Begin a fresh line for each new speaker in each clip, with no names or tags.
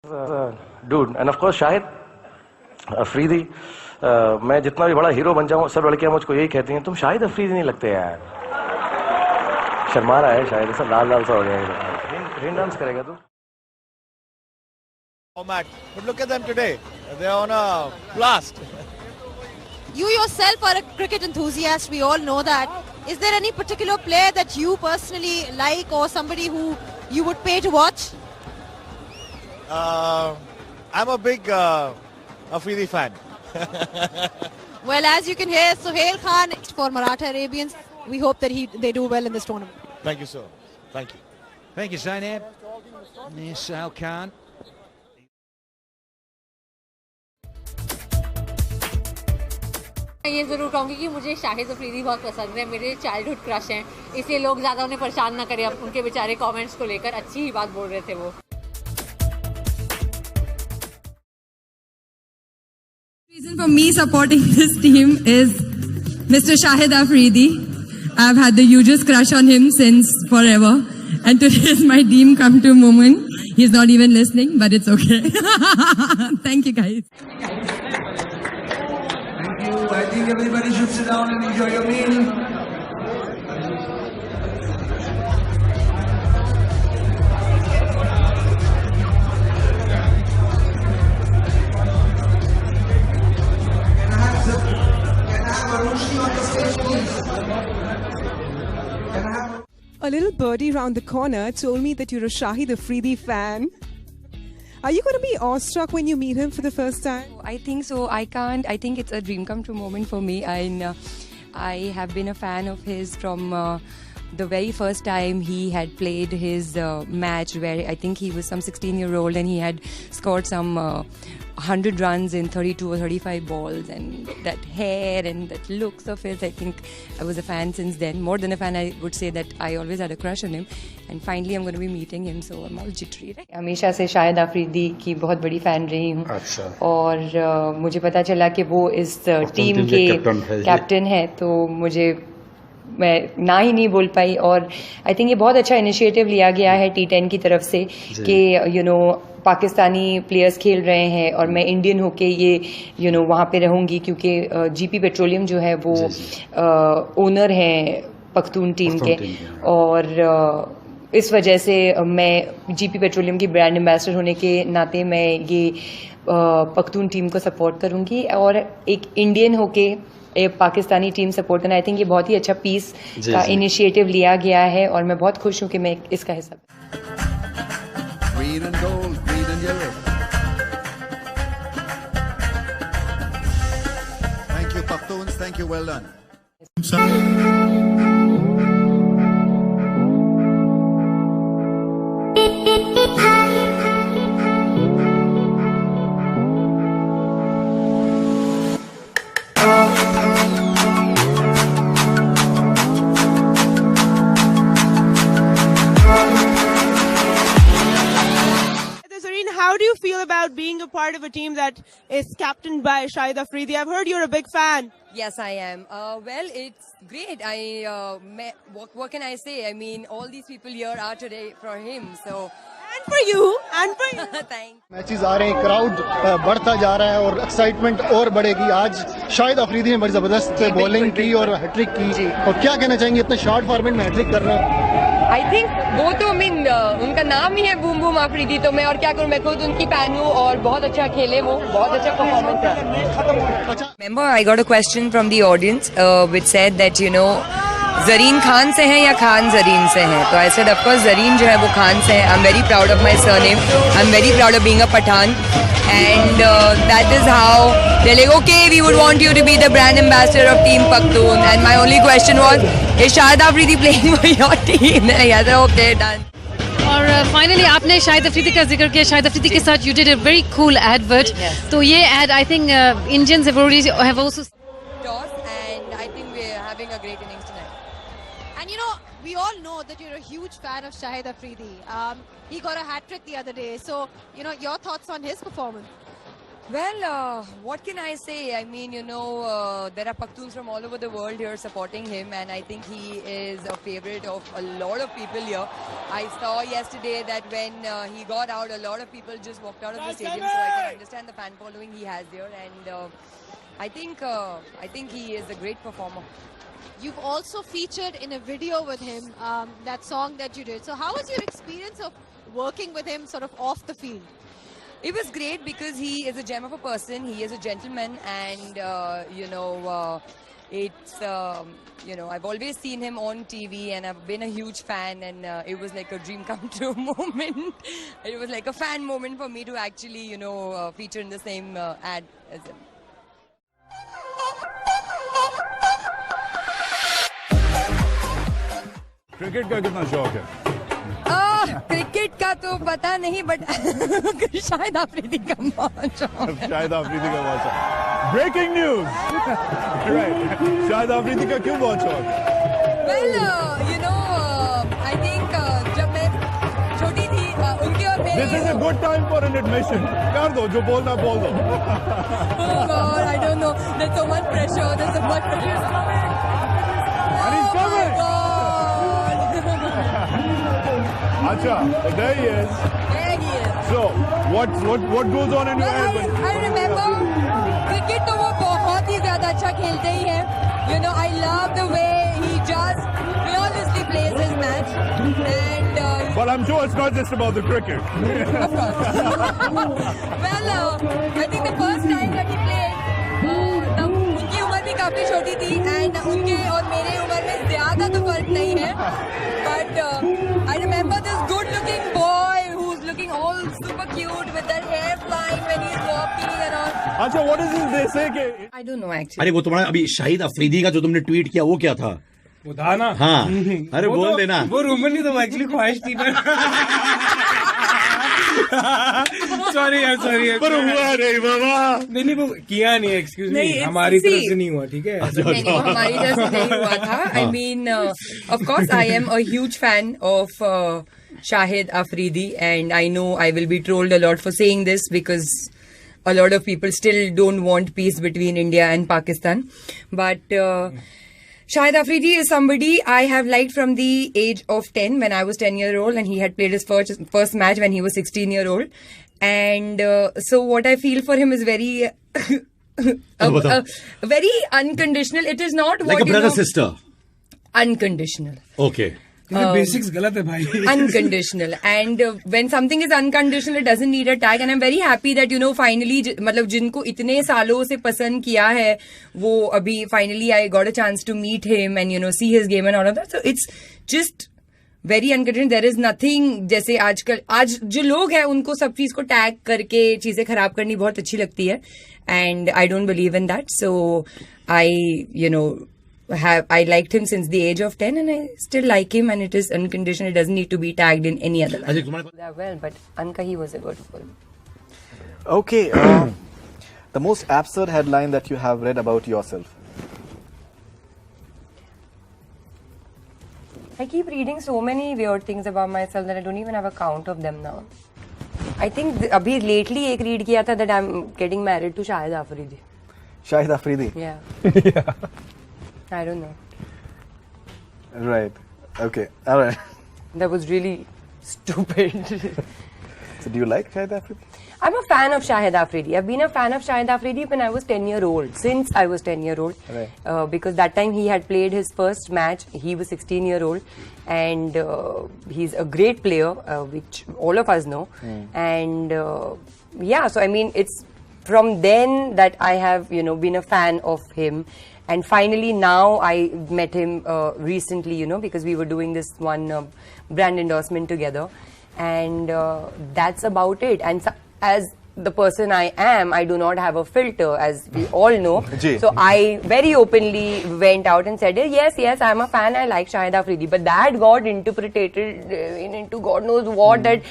Dude, and of course Shahid Afridi. मैं जितना भी बड़ा हीरो बन जाऊं सब लड़कियां मुझको यही कहती हैं तुम शाहिद अफरीदी नहीं लगते यार. शर्मा रहा है शायद, ऐसा लाल लाल सा हो गया. रेन डांस करेगा तू?
Format. But look at them today. They're on a blast.
You yourself are a cricket enthusiast. We all know that. Is there any particular player that you personally like or somebody who you would pay to watch?
I'm a big Afridi fan.
Well, as you can hear, Sohail Khan for Maratha Arabians. We hope that they do well in this tournament.
Thank you, sir. Thank you.
Thank you, Zainab. Yes, Sohail Khan.
ये ज़रूर कहूँगी कि मुझे शाहिद अफरीदी बहुत पसंद है. मेरे childhood crush हैं, इसलिए लोग ज़्यादा उन्हें परेशान ना करें. अब उनके बेचारे कमेंट्स को लेकर अच्छी ही बात बोल रहे थे वो.
Reason for me supporting this team is Mr. Shahid Afridi. I've had the hugest crush on him since forever, and today is my dream come true moment. He's not even listening, but it's okay. Thank you, guys.
I think everybody should sit down and enjoy your meal. Can I have a roshi on the stage, please? Can I have
a little birdie round the corner told me that you're a Shahid Afridi fan. Are you going to be awestruck when you meet him for the first time?
I think so. I can't. I think it's a dream come true moment for me. I have been a fan of his from the very first time he had played his match where I think he was some 16-year-old and he had scored some 100 runs in 32 or 35 balls, and that hair and that looks of his, I think I was a fan since then. More than a fan, I would say that I always had a crush on him, and finally I'm going to be meeting him, so I'm all jittery. हमेशा से शाहिद अफरीदी की बहुत बड़ी fan रही हूँ. अच्छा. और मुझे पता चला कि वो इस टीम के कैप्टन है, तो मुझे मैं ना ही नहीं बोल पाई. और आई थिंक ये बहुत अच्छा इनिशिएटिव लिया गया है T10 की तरफ से कि पाकिस्तानी प्लेयर्स खेल रहे हैं और मैं इंडियन होके ये वहाँ पे रहूँगी, क्योंकि जीपी पेट्रोलियम जो है वो ओनर हैं पख्तून टीम के, और इस वजह से मैं जीपी पेट्रोलियम की ब्रांड एम्बेसडर होने के नाते मैं ये पख्तून टीम को सपोर्ट करूँगी. और एक इंडियन होके एक पाकिस्तानी टीम सपोर्ट करना, आई थिंक ये बहुत ही अच्छा पीस का इनिशिएटिव लिया गया है और मैं बहुत खुश हूँ कि मैं इसका हिस्सा.
green and gold, green and yellow? Thank you, Pakhtuns. Thank you. Well done.
How do you feel about being a part of a team that is captained by Shahid Afridi? I've heard you're a big fan.
Yes, I am. Well, it's great. What can I say? I mean, all these people here are today for him. So.
And for you. And for you.
Thanks.
Matches आ रहे हैं, crowd बढ़ता जा रहा है और excitement और बढ़ेगी. आज शाहिद अफरीदी ने बड़ी जबरदस्त बॉलिंग की और हैट्रिक की, और क्या कहना चाहेंगे इतने शॉर्ट फॉर्मेट में हैट्रिक करना?
आई थिंक वो तो उनका नाम ही है बूम बूम अफरीदी, तो मैं और क्या करूं, मैं खुद उनकी फैन हूं और बहुत अच्छा खेले वो, बहुत अच्छा परफॉर्मेंस है. Remember, I got a question from the audience which said that Zareen Khan से हैं या खान Zareen से हैं, तो I said of course Zareen जो है वो खान से है. I'm very proud of my surname. I'm very proud of being a Pathan, and that is how they're like, okay, we would want you to be the brand ambassador of Team Pakhtoon, and my only question was, is Shahid Afridi playing for your team? I said okay, done.
और finally आपने शाहिद अफरीदी का जिक्र किया. शाहिद अफरीदी के साथ you did a very cool advert. तो ये ad I think Indians have also
and I think we're having a great innings tonight.
And we all know that you're a huge fan of Shahid Afridi. He got a hat-trick the other day. So, your thoughts on his performance?
Well, what can I say? I mean, there are Pakhtuns from all over the world here supporting him, and I think he is a favorite of a lot of people here. I saw yesterday that when he got out, a lot of people just walked out of the stadium, so I can understand the fan following he has here, and I think he is a great performer.
You've also featured in a video with him, that song that you did. So how was your experience of working with him sort of off the field?
It was great because he is a gem of a person. He is a gentleman, and it's I've always seen him on TV, and I've been a huge fan, and it was like a dream come true moment. It was like a fan moment for me to actually feature in the same ad as him.
Cricket का कितना शौक है?
Cricket का तो पता नहीं, but Shahid Afridi का बहुत शौक है.
शाहिद अफरीदी का बहुत शौक. Breaking news. Right. Shahid Afridi का क्यों बहुत शौक है?
Well, I think जब मैं छोटी थी, उनके और मेरे.
This is a good time for an admission. कर दो, जो बोलना बोल दो.
Oh God, I don't know. There's so much pressure. There's so much pressure.
And he's coming.
God.
Acha, there he is.
There he is.
So, what goes on in your head?
I remember cricket तो वो बहुत ही ज़्यादा अच्छा खेलते ही हैं. I love the way he just fearlessly plays his match. And
But I'm sure it's not just about the cricket.
of course. Well, I think the first time that he played, तब उनकी उम्र भी काफी छोटी थी, and उनके और मेरे उम्र में ज़्यादा तो फर्क नहीं है. But I remember this good-looking boy who's looking all super cute with that hair flying when he's walking and all.
अच्छा, what is this they say कि
I don't know actually.
अरे वो तुम्हारा अभी शाहिद अफरीदी का जो तुमने ट्वीट किया वो क्या था?
वो था ना.
हाँ. अरे बोल देना.
वो रूमर नहीं था, एक्चुअली ख्वाहिश थी. सॉरी
पर हुआ नहीं बाबा.
नहीं वो किया नहीं. एक्सक्यूज मी, हमारी तरफ से नहीं हुआ. ठीक है,
नहीं, हमारी तरफ से नहीं हुआ था. I mean, of course, I am a huge fan of Shahid Afridi, and I know I will be trolled a lot for saying this because a lot of people still don't want peace between India and Pakistan. But Shahid Afridi is somebody I have liked from the age of 10 when I was 10-year-old, and he had played his first match when he was 16-year-old. And so what I feel for him is very very unconditional. It is not
like
what
a brother sister.
Unconditional.
Okay.
Basics गलत है भाई.
Unconditional. And when something is unconditional, it doesn't need a tag. And I'm very happy that finally, मतलब जिनको इतने सालों से पसंद किया है, वो अभी finally I got a chance to meet him and see his game and all of that. So it's just very unconditional. There is nothing. जैसे आज जो लोग हैं उनको सब चीज को टैग करके चीजें खराब करनी बहुत अच्छी लगती है. And I don't believe in that. So I liked him since the age of 10, and I still like him, and it is unconditional. It doesn't need to be tagged in any other line. Well, but Anka, he was a good film.
Okay, the most absurd headline that you have read about yourself.
I keep reading so many weird things about myself that I don't even have a count of them now. I think abhi lately ek read kiya tha that I'm getting married to Shahid Afridi.
Shahid Afridi?
Yeah.
Yeah.
I don't know.
Right. Okay. All right.
That was really stupid.
So do you like Shahid Afridi?
I'm a fan of Shahid Afridi. I've been a fan of Shahid Afridi when I was 10-year-old. Since I was 10-year-old.
Right.
Because that time he had played his first match. He was 16-year-old. And he's a great player, which all of us know. And yeah, so I mean, it's from then that I have, been a fan of him. And finally now I met him recently, because we were doing this one brand endorsement together. And that's about it. And as the person I am, I do not have a filter, as we all know. So I very openly went out and said, yes, I'm a fan, I like Shahid Afridi. But that got interpreted into God knows what, that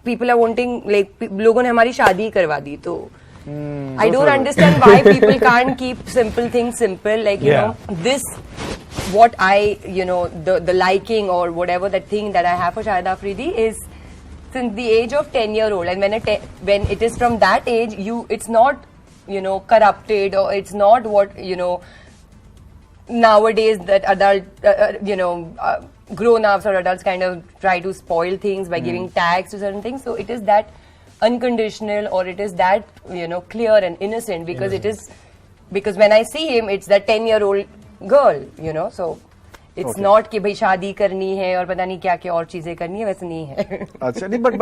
people are wanting, like, लोगों ने हमारी शादी करवा दी. तो I don't understand why people can't keep simple things simple. Like, this, what I, the liking or whatever that thing that I have for Shahid Afridi is since the age of 10-year-old, and when it is from that age, it's not, corrupted, or it's not what, nowadays that adult, grown-ups or adults kind of try to spoil things by giving tags to certain things. So it is that unconditional, or it is that, clear and innocent, because when I see him, it's that 10-year-old girl, so it's not कि भाई शादी करनी है और पता नहीं क्या क्या और चीजें करनी है, वैसे नहीं है.
अच्छा नहीं, but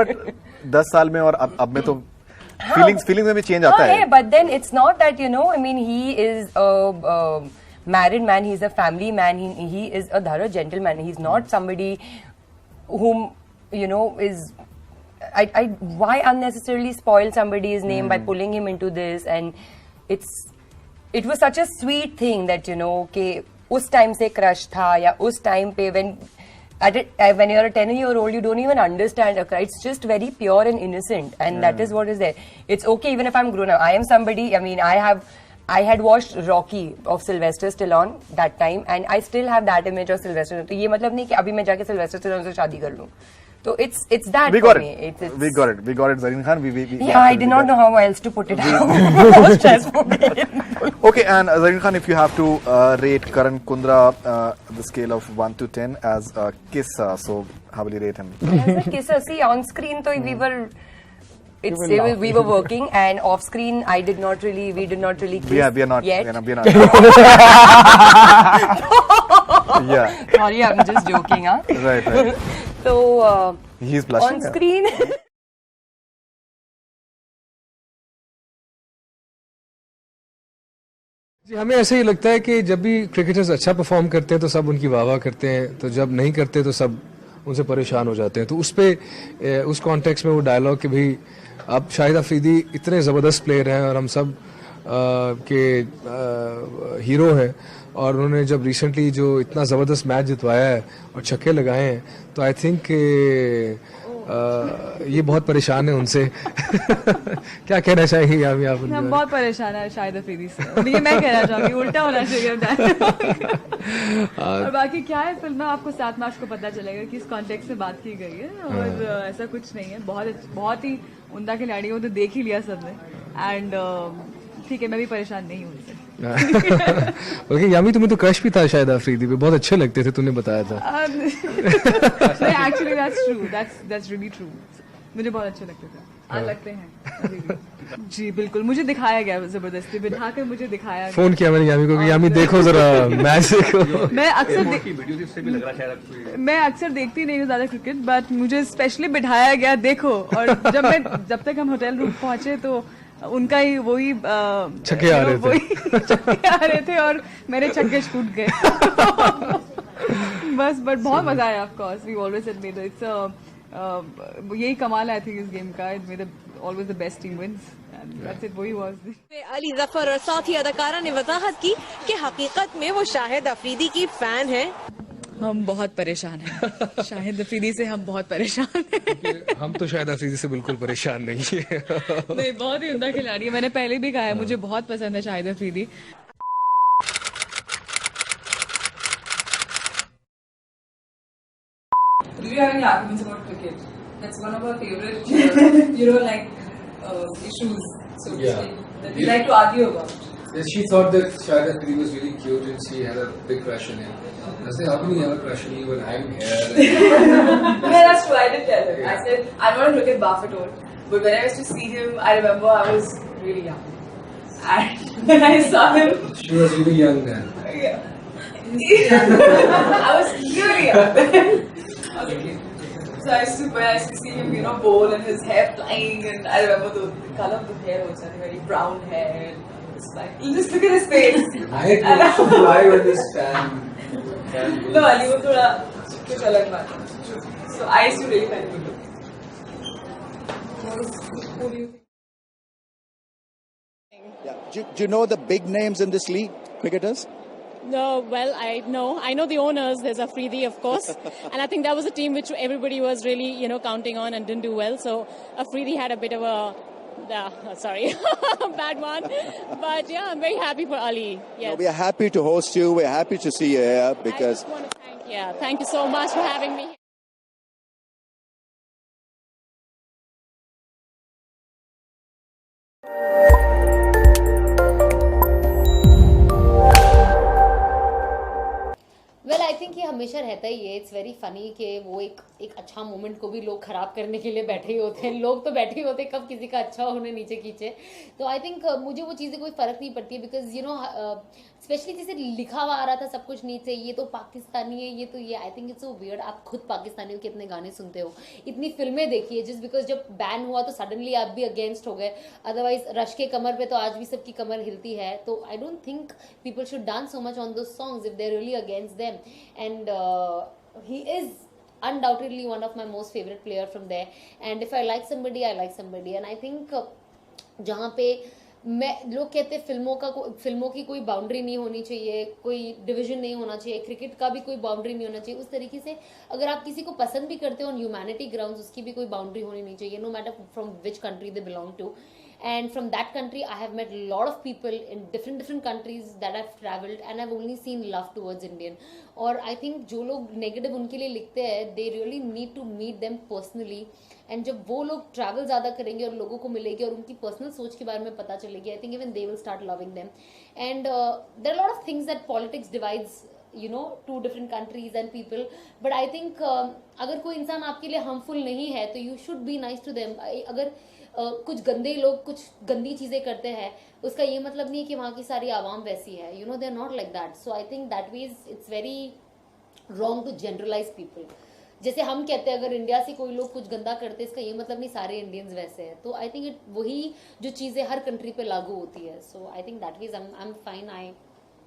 10 साल में और अब में तो feelings में भी change आता है.
But then it's not that, I mean, he is a married man, he's a family man, he is a thorough gentleman. He's not somebody whom, is... why unnecessarily spoil somebody's name by pulling him into this? And it was such a sweet thing that, कि उस time से crush था, या उस time पे when you're a 10-year-old, you don't even understand a crush. It's just very pure and innocent, and that is what is there. It's okay even if I'm grown up. I am somebody, I mean, I had watched Rocky of Sylvester Stallone that time, and I still have that image of Sylvester. तो ये मतलब नहीं कि अभी मैं जाके Sylvester Stallone से शादी कर लूँ. So it's that
we
for
got
me.
It. We got it, Zareen Khan.
Yeah, I did not know how else to put it out.
Okay, and Zareen Khan, if you have to rate Karan Kundra the scale of 1 to 10 as a kisser, so how will you rate him?
As a kisser, see, on screen, so we were working, and off screen, we did not really kiss.
We are not
yet.
We are not. Yeah.
Sorry, I'm just joking, huh?
Right.
So
he's blushing
on screen.
जी, हमें ऐसे ही लगता है कि जब भी cricketers अच्छा perform करते हैं तो सब उनकी वाह करते हैं, तो जब नहीं करते तो सब उनसे परेशान हो जाते हैं. तो उस कॉन्टेक्स्ट में वो डायलॉग कि भाई अब शाहिद अफरीदी इतने ज़बरदस्त प्लेयर हैं और हम सब के हीरो हैं, और उन्होंने जब रिसेंटली जो इतना ज़बरदस्त मैच जितवाया है और छक्के लगाए हैं, तो आई थिंक ये बहुत परेशान है उनसे. क्या कहना चाहिए यामी आप?
हम बहुत परेशान है शाहिद अफरीदी से. ये मैं कहना चाहूँगी, उल्टा होना चाहिए. और बाकी क्या है, फिल्म में आपको 7 मार्च को पता चलेगा कि इस कॉन्टेक्स्ट से बात की गई है, और ऐसा कुछ नहीं है. बहुत ही उम्दा खिलाड़ी हो, तो देख ही लिया सबने. एंड ठीक है, मैं भी परेशान नहीं हूँ उनसे.
ओके, यामी तुम्हें तो क्रश भी था शायद अफरीदी पे, बहुत अच्छे लगते थे, तूने बताया था.
Actually that's really true. मुझे बहुत अच्छे लगते थे, लगते हैं जी. बिल्कुल, मुझे दिखाया गया जबरदस्ती, बिठाकर मुझे दिखाया गया.
फोन किया मैंने यामी को कि यामी देखो जरा मैच देखो.
मैं अक्सर देखती नहीं हूँ ज्यादा क्रिकेट, बट मुझे स्पेशली बिठाया गया, देखो. और जब तक हम होटल रूम पहुंचे तो उनका ही वही
छक्के आ रहे
थे और मेरे छक्के छूट गए. बस, बट बहुत मजा आया. Of course we always said made it's यही कमाल आई थिंक इस गेम का. It made always the best team wins. That's it, वही was.
अली जफर और साथ ही अदाकारा ने वजाहत की कि हकीकत में वो शाहिद अफरीदी की फैन है.
हम बहुत परेशान हैं शाहिद अफरीदी से. हम बहुत परेशान हैं.
हम तो शाहिद अफरीदी से बिल्कुल परेशान नहीं है.
नहीं, बहुत ही उम्दा खिलाड़ी है. मैंने पहले भी कहा है, मुझे बहुत पसंद है Shahid Afridi. Do you have any arguments about cricket? That's one of our favorite, issues, so to speak, that we like to argue about.
She thought that Shahid Afridi was really cute and she had a big crush on him. I said, how can you have a crush on you when I'm here?
Yeah, that's true. I did tell him. I said, I'm not a cricket buff at all. But when I used to see him, I remember I was really young. And when I saw him...
She was really young then.
Yeah. I was really young then. Okay. So when I used to see him, bowl and his hair flying, and I remember the color of the hair also, very brown hair. Like, just look at his face.
I had to fly with this fan.
No, Ali was kuch alag baat. So I used to really find it good. Who do you think?
Yeah. Do you know the big names in this league, cricketers?
No, well, I know the owners. There's Afridi, of course, and I think that was a team which everybody was really, counting on and didn't do well. So Afridi had a bit of a, bad one. But yeah, I'm very happy for Ali. Yes.
No, we are happy to host you. We're happy to see you here because.
I just want to thank you so much for having me.
हमेशा रहता ही है. It's very funny कि वो एक अच्छा moment को भी लोग खराब करने के लिए बैठे ही होते हैं. लोग तो बैठे ही होते हैं कब किसी का अच्छा हो उन्हें नीचे खींचे. तो आई थिंक मुझे वो चीज़ें कोई फर्क नहीं पड़ती है, बिकॉज यू नो स्पेशली जैसे लिखा हुआ आ रहा था सब कुछ नीचे, ये तो पाकिस्तानी है, ये तो ये. I think it's so weird. आप खुद पाकिस्तानियों के इतने गाने सुनते हो, इतनी फिल्में देखी है, जस्ट बिकॉज जब बैन हुआ तो सडनली आप भी अगेंस्ट हो गए. अदरवाइज रश के कमर पे तो आज भी सबकी कमर हिलती है. तो I don't think people should dance so much on those songs if they are really against them. And he is undoubtedly one of my most favorite player from there, and if I like somebody I like somebody. And I think जहाँ पे मैं लोग कहते हैं फिल्मों की कोई boundary नहीं होनी चाहिए, कोई डिवीजन नहीं होना चाहिए, क्रिकेट का भी कोई बाउंड्री नहीं होना चाहिए. उस तरीके से अगर आप किसी को पसंद भी करते हो ऑन ह्यूमैनिटी ग्राउंड्स, उसकी भी कोई बाउंड्री होनी नहीं चाहिए, no matter from which country they belong to. And from that country, I have met a lot of people in different countries that I've traveled, and I've only seen love towards Indian. और I think जो लोग negative उनके लिए लिखते हैं, they really need to meet them personally. And जब वो लोग travel ज़्यादा करेंगे और लोगों को मिलेंगे और उनकी personal सोच के बारे में पता चलेगी, I think even they will start loving them. And there are a lot of things that politics divides, you know, two different countries and people. But I think अगर कोई इंसान आपके लिए harmful नहीं है, तो you should be nice to them. अगर कुछ गंदे लोग कुछ गंदी चीज़ें करते हैं, उसका ये मतलब नहीं है कि वहाँ की सारी आवाम वैसी है. You know they are not like that. So I think that means it's very wrong to generalise people. जैसे हम कहते हैं अगर इंडिया से कोई लोग कुछ गंदा करते हैं, इसका ये मतलब नहीं सारे इंडियंस वैसे हैं. तो आई थिंक वही जो चीज़ें हर कंट्री पे लागू होती है. So I think that means I am fine.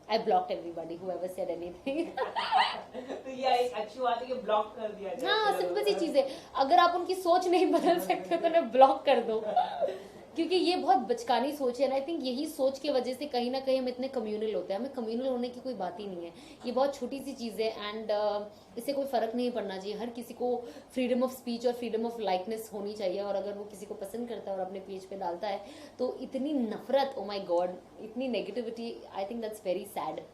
I blocked everybody whoever said anything.
तो ये एक अच्छी बात है कि ब्लॉक कर दिया जाए.
हाँ, सिंपल सी चीज़ है. अगर आप उनकी सोच नहीं बदल सकते तो उन्हें ब्लॉक कर दो, क्योंकि ये बहुत बचकानी सोच है. एंड आई थिंक यही सोच की वजह से कहीं ना कहीं हम इतने कम्युनल होते हैं. हमें कम्युनल होने की कोई बात ही नहीं है. ये बहुत छोटी सी चीज़ है एंड इससे कोई फ़र्क नहीं पड़ना चाहिए. हर किसी को फ्रीडम ऑफ स्पीच और फ्रीडम ऑफ लाइकनेस होनी चाहिए. और अगर वो किसी को पसंद करता है और अपने पेज पे डालता है, तो इतनी नफरत, ओ माई गॉड, इतनी negativity, I think that's very sad.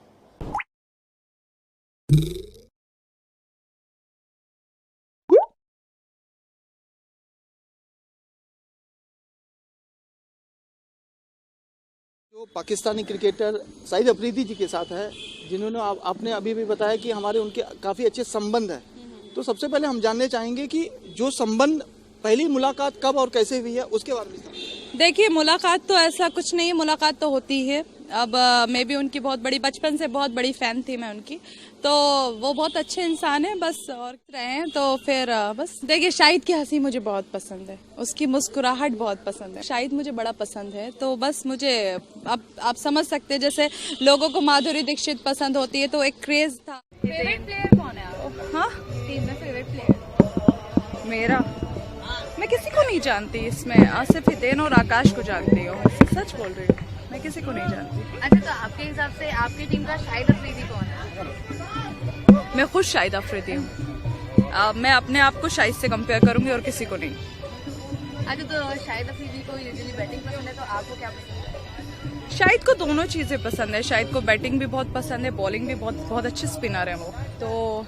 जो पाकिस्तानी क्रिकेटर शाहिद अफरीदी जी के साथ है, जिन्होंने आपने अभी भी बताया कि हमारे उनके काफ़ी अच्छे संबंध हैं. तो सबसे पहले हम जानने चाहेंगे कि जो संबंध, पहली मुलाकात कब और कैसे हुई है, उसके बारे में.
देखिए, मुलाकात तो ऐसा कुछ नहीं है, मुलाकात तो होती है. अब मैं भी उनकी बहुत बड़ी, बचपन से बहुत बड़ी फ़ैन थी मैं उनकी. तो वो बहुत अच्छे इंसान है, बस और रहे हैं. तो फिर बस देखिए, शाहिद की हंसी मुझे बहुत पसंद है, उसकी मुस्कुराहट बहुत पसंद है. शाहिद मुझे बड़ा पसंद है. तो बस मुझे अब आप समझ सकते हैं, जैसे लोगों को माधुरी दीक्षित पसंद होती है, तो एक क्रेज था.
फेवरेट प्लेयर कौन है आप?
हाँ,
टीम में फेवरेट प्लेयर
मेरा, मैं किसी को नहीं जानती इसमें. सिर्फ हितेन और आकाश को जानती हूँ. सच बोल रही हूँ, मैं किसी को नहीं जानती.
अच्छा, तो आपके हिसाब से आपकी टीम का शाहिद अफरीदी कौन है?
मैं खुद शाहिद अफरीदी हूँ. मैं अपने आप को शाहिद से कंपेयर करूंगी और किसी को नहीं.
अच्छा, तो शाहिद अफरीदी को यूजुअली बैटिंग पसंद है, तो आपको क्या पसंद है?
शाहिद को दोनों चीज़ें पसंद है. शाहिद को बैटिंग भी बहुत पसंद है, बॉलिंग भी बहुत अच्छे स्पिनर है वो. तो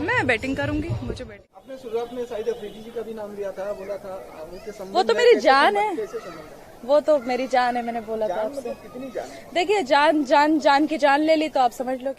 मैं बैटिंग करूंगी, मुझे बैटिंग.
आपने शुरुआत में शाहिद अफरीदी जी का भी नाम लिया था, बोला था उनके संबंध.
वो तो मेरी जान है, वो तो मेरी जान है, मैंने बोला था आपसे.
कितनी जान?
देखिए, जान की जान ले ली तो आप समझ लो.